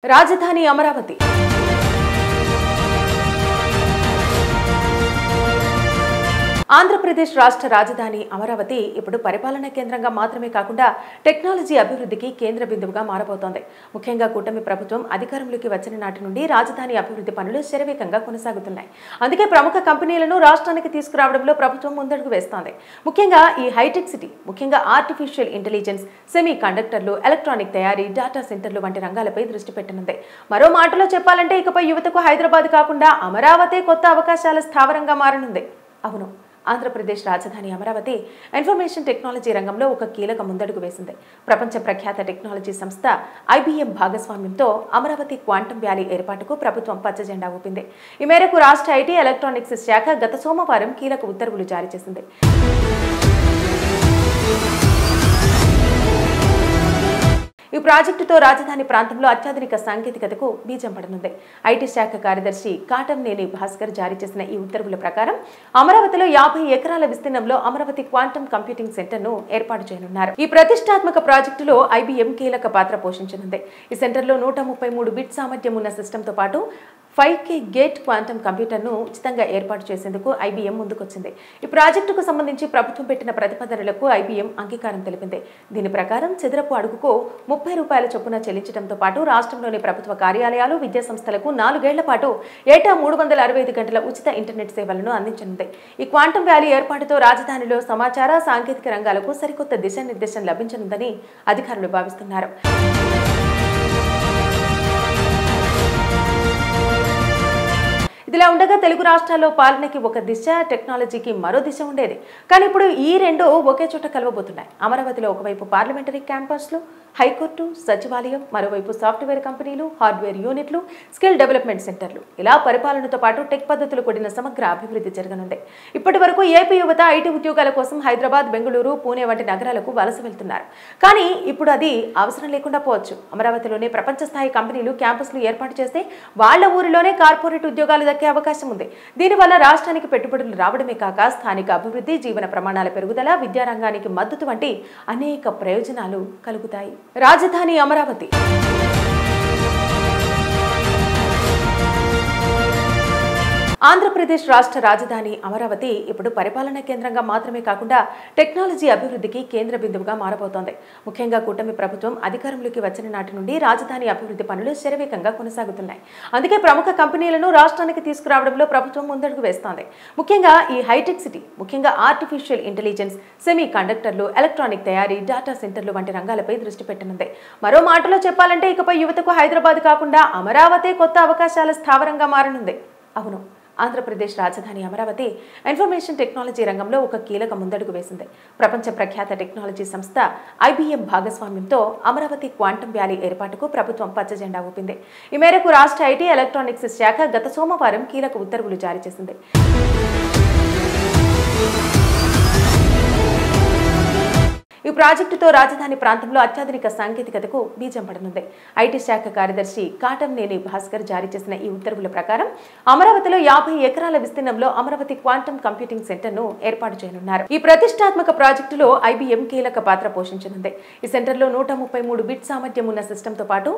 రాజధాని అమరావతి ఆంధ్రప్రదేశ్ రాష్ట్ర రాజధాని అమరావతి ఇప్పుడు పరిపాలనా కేంద్రంగా మాత్రమే కాకుండా టెక్నాలజీ అభివృద్ధికి కేంద్ర బిందువుగా మారబోతోంది. ముఖ్యంగా కూటమి ప్రభుత్వం అధికారంలోకి వచ్చిన నాటి నుండి రాజధాని అభివృద్ధి పనులు శరవేగంగా కొనసాగుతున్నాయి. అందుకే ప్రముఖ కంపెనీలను రాష్ట్రానికి తీసుకురావడంలో ప్రభుత్వం ముందడుగు వేస్తోంది. ముఖ్యంగా ఈ హైటెక్ సిటీ, ముఖ్యంగా ఆర్టిఫిషియల్ ఇంటెలిజెన్స్, సెమీ కండక్టర్లు, ఎలక్ట్రానిక్ తయారీ, డేటా సెంటర్లు వంటి రంగాలపై దృష్టి పెట్టనుంది. మరో మాటలో చెప్పాలంటే ఇకపై యువతకు హైదరాబాద్ కాకుండా అమరావతి కొత్త అవకాశాల స్థావరంగా మారనుంది. అవును, ఆంధ్రప్రదేశ్ రాజధాని అమరావతి ఇన్ఫర్మేషన్ టెక్నాలజీ రంగంలో ఒక కీలక ముందడుగు వేసింది. ప్రపంచ ప్రఖ్యాత టెక్నాలజీ సంస్థ IBM భాగస్వామ్యంతో అమరావతి క్వాంటమ్ వ్యాలీ ఏర్పాటుకు ప్రభుత్వం పచ్చజెండా ఊపింది. ఈ మేరకు రాష్ట్ర ఐటీ ఎలక్ట్రానిక్స్ శాఖ గత సోమవారం కీలక ఉత్తర్వులు జారీ చేసింది. ఈ ప్రాజెక్టుతో రాజధాని ప్రాంతంలో అత్యాధునిక సాంకేతికతకు బీజం పడనుంది. ఐటీ శాఖ కార్యదర్శి కాటంనేని భాస్కర్ జారీ చేసిన ఈ ఉత్తర్వుల ప్రకారం అమరావతిలో 50 ఎకరాల విస్తీర్ణంలో అమరావతి క్వాంటమ్ కంప్యూటింగ్ సెంటర్ను ఏర్పాటు చేయనున్నారు. ఈ ప్రతిష్టాత్మక ప్రాజెక్టులో IBM కీలక పాత్ర పోషించనుంది. ఈ సెంటర్లో 133 బిట్ సామర్థ్యం ఉన్న సిస్టంతో పాటు 5K గేట్ క్వాంటమ్ కంప్యూటర్ను ఉచితంగా ఏర్పాటు చేసేందుకు IBM ముందుకొచ్చింది. ఈ ప్రాజెక్టుకు సంబంధించి ప్రభుత్వం పెట్టిన ప్రతిపాదనలకు IBM అంగీకారం తెలిపింది. దీని ప్రకారం చదరపు అడుగుకు ₹30 చొప్పున చెల్లించడంతో పాటు రాష్ట్రంలోని ప్రభుత్వ కార్యాలయాలు, విద్యా సంస్థలకు 4 ఏళ్ల పాటు ఏటా 365 గంటల ఉచిత ఇంటర్నెట్ సేవలను అందించనుంది. ఈ క్వాంటమ్ వ్యాలీ ఏర్పాటుతో రాజధానిలో సమాచార, సాంకేతిక రంగాలకు సరికొత్త దిశానిర్దేశం లభించనుందని అధికారులు భావిస్తున్నారు. ఇదిలా ఉండగా తెలుగు రాష్ట్రాల్లో పాలనకి ఒక దిశ, టెక్నాలజీకి మరో దిశ ఉండేది. కానీ ఇప్పుడు ఈ రెండు ఒకే చోట కలవబోతున్నాయి. అమరావతిలో ఒకవైపు పార్లమెంటరీ క్యాంపస్లు, హైకోర్టు, సచివాలయం, మరోవైపు సాఫ్ట్వేర్ కంపెనీలు, హార్డ్వేర్ యూనిట్లు, స్కిల్ డెవలప్మెంట్ సెంటర్లు, ఇలా పరిపాలనతో పాటు టెక్ పద్ధతులు కూడిన సమగ్ర అభివృద్ధి జరగనుంది. ఇప్పటి వరకు ఏపీ యువత ఐటీ ఉద్యోగాల కోసం హైదరాబాద్, బెంగళూరు, పూణే వంటి నగరాలకు వలస వెళ్తున్నారు. కానీ ఇప్పుడు అది అవసరం లేకుండా పోవచ్చు. అమరావతిలోనే ప్రపంచ స్థాయి కంపెనీలు క్యాంపస్లు ఏర్పాటు చేస్తే వాళ్ల ఊరిలోనే కార్పొరేట్ ఉద్యోగాలు దక్కే అవకాశం ఉంది. దీనివల్ల రాష్ట్రానికి పెట్టుబడులు రావడమే కాక స్థానిక అభివృద్ధి, జీవన ప్రమాణాల పెరుగుదల, విద్యారంగానికి మద్దతు వంటి అనేక ప్రయోజనాలు కలుగుతాయి. రాజధాని అమరావతి ఆంధ్రప్రదేశ్ రాష్ట్ర రాజధాని అమరావతి ఇప్పుడు పరిపాలనా కేంద్రంగా మాత్రమే కాకుండా టెక్నాలజీ అభివృద్ధికి కేంద్ర బిందువుగా మారబోతోంది. ముఖ్యంగా కూటమి ప్రభుత్వం అధికారంలోకి వచ్చిన నాటి నుండి రాజధాని అభివృద్ధి పనులు శరవేగంగా కొనసాగుతున్నాయి. అందుకే ప్రముఖ కంపెనీలను రాష్ట్రానికి తీసుకురావడంలో ప్రభుత్వం ముందడుగు వేస్తోంది. ముఖ్యంగా ఈ హైటెక్ సిటీ, ముఖ్యంగా ఆర్టిఫిషియల్ ఇంటెలిజెన్స్, సెమీ కండక్టర్లు, ఎలక్ట్రానిక్ తయారీ, డేటా సెంటర్లు వంటి రంగాలపై దృష్టి పెట్టనుంది. మరో మాటలో చెప్పాలంటే ఇకపై యువతకు హైదరాబాద్ కాకుండా అమరావతి కొత్త అవకాశాల స్థావరంగా మారనుంది. అవును, ఆంధ్రప్రదేశ్ రాజధాని అమరావతి ఇన్ఫర్మేషన్ టెక్నాలజీ రంగంలో ఒక కీలక ముందడుగు వేసింది. ప్రపంచ ప్రఖ్యాత టెక్నాలజీ సంస్థ IBM భాగస్వామ్యంతో అమరావతి క్వాంటమ్ వ్యాలీ ఏర్పాటుకు ప్రభుత్వం పచ్చజెండా ఊపింది. ఈ మేరకు రాష్ట్ర ఐటీ ఎలక్ట్రానిక్స్ శాఖ గత సోమవారం కీలక ఉత్తర్వులు జారీ చేసింది. ఈ ప్రాజెక్టుతో రాజధాని ప్రాంతంలో అత్యాధునిక సాంకేతికతకు బీజం పడనుంది. ఐటీ శాఖ కార్యదర్శి కాటంనేని భాస్కర్ జారీ చేసిన ఈ ఉత్తర్వుల ప్రకారం అమరావతిలో 50 ఎకరాల విస్తీర్ణంలో అమరావతి క్వాంటమ్ కంప్యూటింగ్ సెంటర్ను ఏర్పాటు చేయనున్నారు. ఈ ప్రతిష్టాత్మక ప్రాజెక్టులో IBM కీలక పాత్ర పోషించనుంది. ఈ సెంటర్లో 133 బిట్ సామర్థ్యం ఉన్న సిస్టంతో పాటు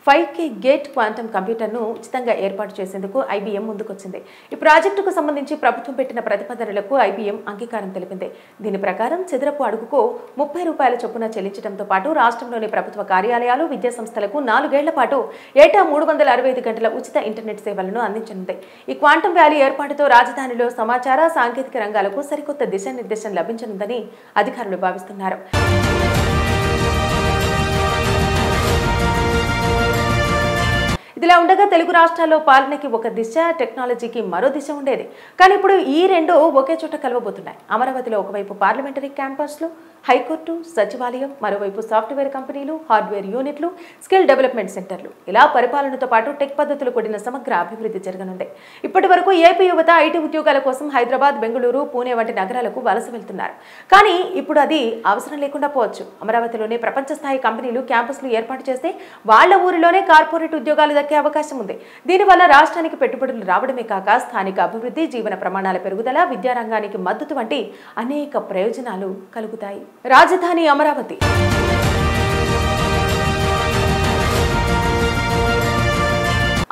5K గేట్ క్వాంటమ్ కంప్యూటర్ను ఉచితంగా ఏర్పాటు చేసేందుకు IBM ముందుకొచ్చింది. ఈ ప్రాజెక్టుకు సంబంధించి ప్రభుత్వం పెట్టిన ప్రతిపాదనలకు IBM అంగీకారం తెలిపింది. దీని ప్రకారం చదరపు అడుగుకు ₹30 చొప్పున చెల్లించడంతో పాటు రాష్ట్రంలోని ప్రభుత్వ కార్యాలయాలు, విద్యా సంస్థలకు 4 ఏళ్ల పాటు ఏటా 365 గంటల ఉచిత ఇంటర్నెట్ సేవలను అందించనుంది. ఈ క్వాంటమ్ వ్యాలీ ఏర్పాటుతో రాజధానిలో సమాచార, సాంకేతిక రంగాలకు సరికొత్త దిశానిర్దేశం లభించనుందని అధికారులు భావిస్తున్నారు. ఇదిలా ఉండగా తెలుగు రాష్ట్రాల్లో పాలనకి ఒక దిశ, టెక్నాలజీకి మరో దిశ ఉండేది. కానీ ఇప్పుడు ఈ రెండు ఒకే చోట కలవబోతున్నాయి. అమరావతిలో ఒకవైపు పార్లమెంటరీ క్యాంపస్లు, హైకోర్టు, సచివాలయం, మరోవైపు సాఫ్ట్వేర్ కంపెనీలు, హార్డ్వేర్ యూనిట్లు, స్కిల్ డెవలప్మెంట్ సెంటర్లు, ఇలా పరిపాలనతో పాటు టెక్ పద్ధతులు కూడిన సమగ్ర అభివృద్ధి జరగనుంది. ఇప్పటి వరకు ఏపీ యువత ఐటీ ఉద్యోగాల కోసం హైదరాబాద్, బెంగళూరు, పూణే వంటి నగరాలకు వలస వెళ్తున్నారు. కానీ ఇప్పుడు అది అవసరం లేకుండా పోవచ్చు. అమరావతిలోనే ప్రపంచ స్థాయి కంపెనీలు క్యాంపస్లు ఏర్పాటు చేస్తే వాళ్ల ఊరిలోనే కార్పొరేట్ ఉద్యోగాలు దక్కే అవకాశం ఉంది. దీనివల్ల రాష్ట్రానికి పెట్టుబడులు రావడమే కాక స్థానిక అభివృద్ధి, జీవన ప్రమాణాల పెరుగుదల, విద్యారంగానికి మద్దతు వంటి అనేక ప్రయోజనాలు కలుగుతాయి. రాజధాని అమరావతి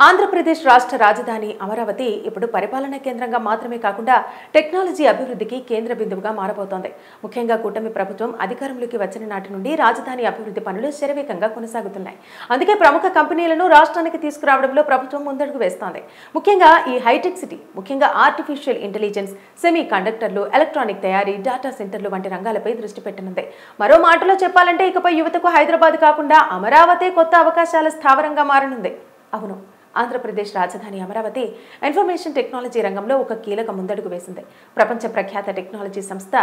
ఆంధ్రప్రదేశ్ రాష్ట్ర రాజధాని అమరావతి ఇప్పుడు పరిపాలనా కేంద్రంగా మాత్రమే కాకుండా టెక్నాలజీ అభివృద్ధికి కేంద్ర బిందువుగా మారబోతోంది. ముఖ్యంగా కూటమి ప్రభుత్వం అధికారంలోకి వచ్చిన నాటి నుండి రాజధాని అభివృద్ధి పనులు శరవేగంగా కొనసాగుతున్నాయి. అందుకే ప్రముఖ కంపెనీలను రాష్ట్రానికి తీసుకురావడంలో ప్రభుత్వం ముందడుగు వేస్తోంది. ముఖ్యంగా ఈ హైటెక్ సిటీ, ముఖ్యంగా ఆర్టిఫిషియల్ ఇంటెలిజెన్స్, సెమీ కండక్టర్లు, ఎలక్ట్రానిక్ తయారీ, డేటా సెంటర్లు వంటి రంగాలపై దృష్టి పెట్టనుంది. మరో మాటలో చెప్పాలంటే ఇకపై యువతకు హైదరాబాద్ కాకుండా అమరావతి కొత్త అవకాశాల స్థావరంగా మారనుంది. అవును, ఆంధ్రప్రదేశ్ రాజధాని అమరావతి ఇన్ఫర్మేషన్ టెక్నాలజీ రంగంలో ఒక కీలక ముందడుగు వేసింది. ప్రపంచ ప్రఖ్యాత టెక్నాలజీ సంస్థ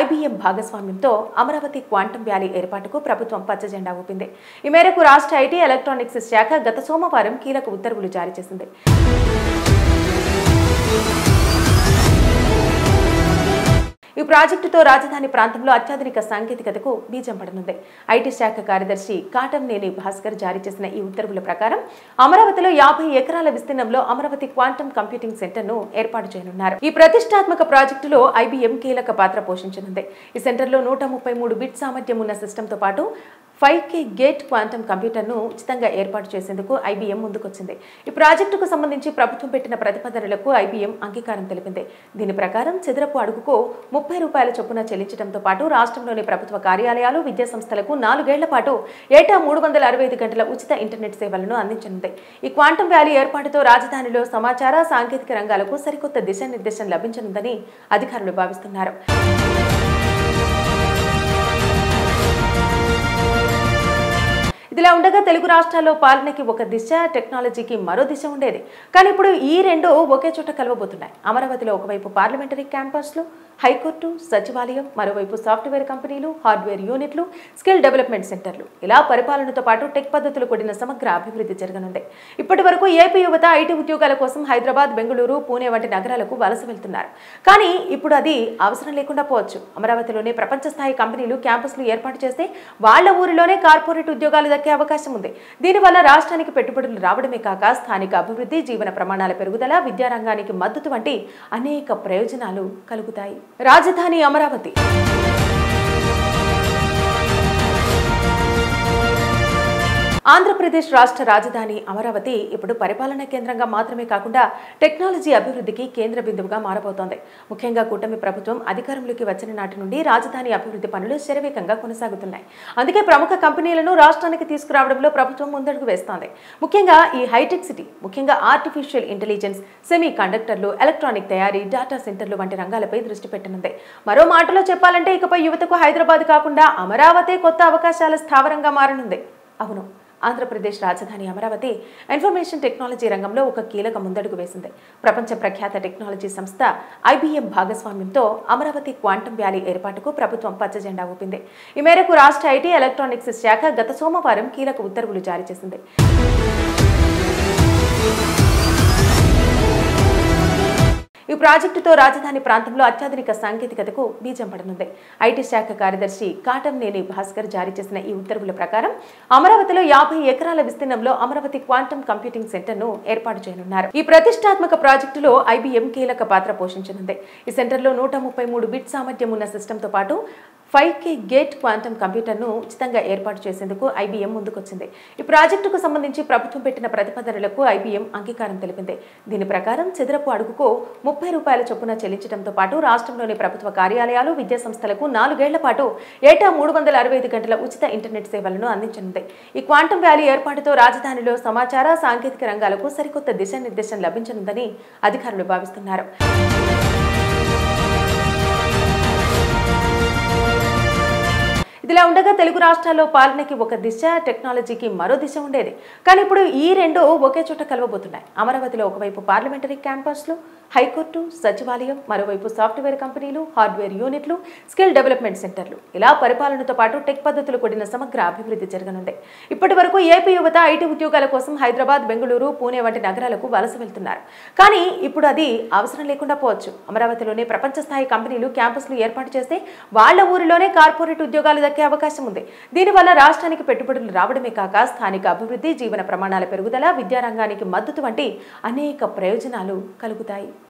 IBM భాగస్వామ్యంతో అమరావతి క్వాంటమ్ వ్యాలీ ఏర్పాటుకు ప్రభుత్వం పచ్చజెండా ఊపింది. ఈ మేరకు రాష్ట్ర IT, ఎలక్ట్రానిక్స్ శాఖ గత సోమవారం కీలక ఉత్తర్వులు జారీ చేసింది. ఈ ప్రాజెక్టుతో రాజధాని ప్రాంతంలో అత్యాధునిక సాంకేతికతకు బీజం పడనుంది. IT శాఖ కార్యదర్శి కాటంనేని భాస్కర్ జారీ చేసిన ఈ ఉత్తర్వుల ప్రకారం అమరావతిలో 50 ఎకరాల విస్తీర్ణంలో అమరావతి క్వాంటమ్ కంప్యూటింగ్ సెంటర్ను ఏర్పాటు చేయనున్నారు. ఈ ప్రతిష్టాత్మక ప్రాజెక్టులో IBM కీలక పాత్ర పోషించనుంది. ఈ సెంటర్లో 133 బిట్ సామర్థ్యం ఉన్న సిస్టంతో పాటు 5K గేట్ క్వాంటమ్ కంప్యూటర్ను ఉచితంగా ఏర్పాటు చేసేందుకు IBM ముందుకొచ్చింది. ఈ ప్రాజెక్టుకు సంబంధించి ప్రభుత్వం పెట్టిన ప్రతిపాదనలకు IBM అంగీకారం తెలిపింది. దీని ప్రకారం చదరపు అడుగుకు ₹30 చొప్పున చెల్లించడంతో పాటు రాష్ట్రంలోని ప్రభుత్వ కార్యాలయాలు, విద్యా సంస్థలకు 4 ఏళ్ల పాటు ఏటా 365 గంటల ఉచిత ఇంటర్నెట్ సేవలను అందించనుంది. ఈ క్వాంటమ్ వ్యాలీ ఏర్పాటుతో రాజధానిలో సమాచార, సాంకేతిక రంగాలకు సరికొత్త దిశానిర్దేశం లభించనుందని అధికారులు భావిస్తున్నారు. ఇదిలా ఉండగా తెలుగు రాష్ట్రాల్లో పాలనకి ఒక దిశ, టెక్నాలజీకి మరో దిశ ఉండేది. కానీ ఇప్పుడు ఈ రెండు ఒకే చోట కలవబోతున్నాయి. అమరావతిలో ఒకవైపు పార్లమెంటరీ క్యాంపస్లు, హైకోర్టు, సచివాలయం, మరోవైపు సాఫ్ట్వేర్ కంపెనీలు, హార్డ్వేర్ యూనిట్లు, స్కిల్ డెవలప్మెంట్ సెంటర్లు, ఇలా పరిపాలనతో పాటు టెక్ పద్ధతులు కూడిన సమగ్ర అభివృద్ధి జరగనుంది. ఇప్పటి వరకు ఏపీ యువత IT ఉద్యోగాల కోసం హైదరాబాద్, బెంగళూరు, పూణే వంటి నగరాలకు వలస వెళ్తున్నారు. కానీ ఇప్పుడు అది అవసరం లేకుండా పోవచ్చు. అమరావతిలోనే ప్రపంచ స్థాయి కంపెనీలు క్యాంపస్లు ఏర్పాటు చేస్తే వాళ్ల ఊరిలోనే కార్పొరేట్ ఉద్యోగాలు దక్కే అవకాశం ఉంది. దీనివల్ల రాష్ట్రానికి పెట్టుబడులు రావడమే కాక స్థానిక అభివృద్ధి, జీవన ప్రమాణాల పెరుగుదల, విద్యారంగానికి మద్దతు వంటి అనేక ప్రయోజనాలు కలుగుతాయి. రాజధాని అమరావతి. ఆంధ్రప్రదేశ్ రాష్ట్ర రాజధాని అమరావతి ఇప్పుడు పరిపాలనా కేంద్రంగా మాత్రమే కాకుండా టెక్నాలజీ అభివృద్ధికి కేంద్ర బిందువుగా మారబోతోంది. ముఖ్యంగా కూటమి ప్రభుత్వం అధికారంలోకి వచ్చిన నాటి నుండి రాజధాని అభివృద్ధి పనులు శరవేగంగా కొనసాగుతున్నాయి. అందుకే ప్రముఖ కంపెనీలను రాష్ట్రానికి తీసుకురావడంలో ప్రభుత్వం ముందడుగు వేస్తోంది. ముఖ్యంగా ఈ హైటెక్ సిటీ, ముఖ్యంగా ఆర్టిఫిషియల్ ఇంటెలిజెన్స్, సెమీ కండక్టర్లు, ఎలక్ట్రానిక్ తయారీ, డేటా సెంటర్లు వంటి రంగాలపై దృష్టి పెట్టనుంది. మరో మాటలో చెప్పాలంటే ఇకపై యువతకు హైదరాబాద్ కాకుండా అమరావతి కొత్త అవకాశాల స్థావరంగా మారనుంది. అవును, ఆంధ్రప్రదేశ్ రాజధాని అమరావతి ఇన్ఫర్మేషన్ టెక్నాలజీ రంగంలో ఒక కీలక ముందడుగు వేసింది. ప్రపంచ ప్రఖ్యాత టెక్నాలజీ సంస్థ IBM భాగస్వామ్యంతో అమరావతి క్వాంటమ్ వ్యాలీ ఏర్పాటుకు ప్రభుత్వం పచ్చజెండా ఊపింది. ఈ మేరకు రాష్ట్ర IT, ఎలక్ట్రానిక్స్ శాఖ గత సోమవారం కీలక ఉత్తర్వులు జారీ చేసింది. ఈ ప్రాజెక్టుతో రాజధాని ప్రాంతంలో అత్యాధునిక సాంకేతికతకు బీజం పడనుంది. IT శాఖ కార్యదర్శి కాటంనేని భాస్కర్ జారీ చేసిన ఈ ఉత్తర్వుల ప్రకారం అమరావతిలో 50 ఎకరాల విస్తీర్ణంలో అమరావతి క్వాంటమ్ కంప్యూటింగ్ సెంటర్ను ఏర్పాటు చేయనున్నారు. ఈ ప్రతిష్టాత్మక ప్రాజెక్టులో IBM కీలక పాత్ర పోషించనుంది. ఈ సెంటర్లో 133 బిట్ సామర్థ్యం ఉన్న సిస్టంతో పాటు 5K గేట్ క్వాంటమ్ కంప్యూటర్ను ఉచితంగా ఏర్పాటు చేసేందుకు IBM ముందుకొచ్చింది. ఈ ప్రాజెక్టుకు సంబంధించి ప్రభుత్వం పెట్టిన ప్రతిపాదనలకు IBM అంగీకారం తెలిపింది. దీని ప్రకారం చదరపు అడుగుకు ₹30 చొప్పున చెల్లించడంతో పాటు రాష్ట్రంలోని ప్రభుత్వ కార్యాలయాలు, విద్యా సంస్థలకు 4 ఏళ్ల పాటు ఏటా 365 గంటల ఉచిత ఇంటర్నెట్ సేవలను అందించనుంది. ఈ క్వాంటమ్ వ్యాలీ ఏర్పాటుతో రాజధానిలో సమాచార, సాంకేతిక రంగాలకు సరికొత్త దిశానిర్దేశం లభించనుందని అధికారులు భావిస్తున్నారు. ఇదిలా ఉండగా తెలుగు రాష్ట్రాల్లో పాలనకి ఒక దిశ, టెక్నాలజీకి మరో దిశ ఉండేది. కానీ ఇప్పుడు ఈ రెండు ఒకే చోట కలవబోతున్నాయి. అమరావతిలో ఒకవైపు పార్లమెంటరీ క్యాంపస్లు, హైకోర్టు, సచివాలయం, మరోవైపు సాఫ్ట్వేర్ కంపెనీలు, హార్డ్వేర్ యూనిట్లు, స్కిల్ డెవలప్మెంట్ సెంటర్లు, ఇలా పరిపాలనతో పాటు టెక్ పద్ధతులు కూడిన సమగ్ర అభివృద్ధి జరగనుంది. ఇప్పటి వరకు ఏపీ యువత IT ఉద్యోగాల కోసం హైదరాబాద్, బెంగళూరు, పూణే వంటి నగరాలకు వలస వెళ్తున్నారు. కానీ ఇప్పుడు అది అవసరం లేకుండా పోవచ్చు. అమరావతిలోనే ప్రపంచ స్థాయి కంపెనీలు క్యాంపస్లు ఏర్పాటు చేస్తే వాళ్ల ఊరిలోనే కార్పొరేట్ ఉద్యోగాలు దక్కే అవకాశం ఉంది. దీనివల్ల రాష్ట్రానికి పెట్టుబడులు రావడమే కాక స్థానిక అభివృద్ధి, జీవన ప్రమాణాల పెరుగుదల, విద్యారంగానికి మద్దతు వంటి అనేక ప్రయోజనాలు కలుగుతాయి.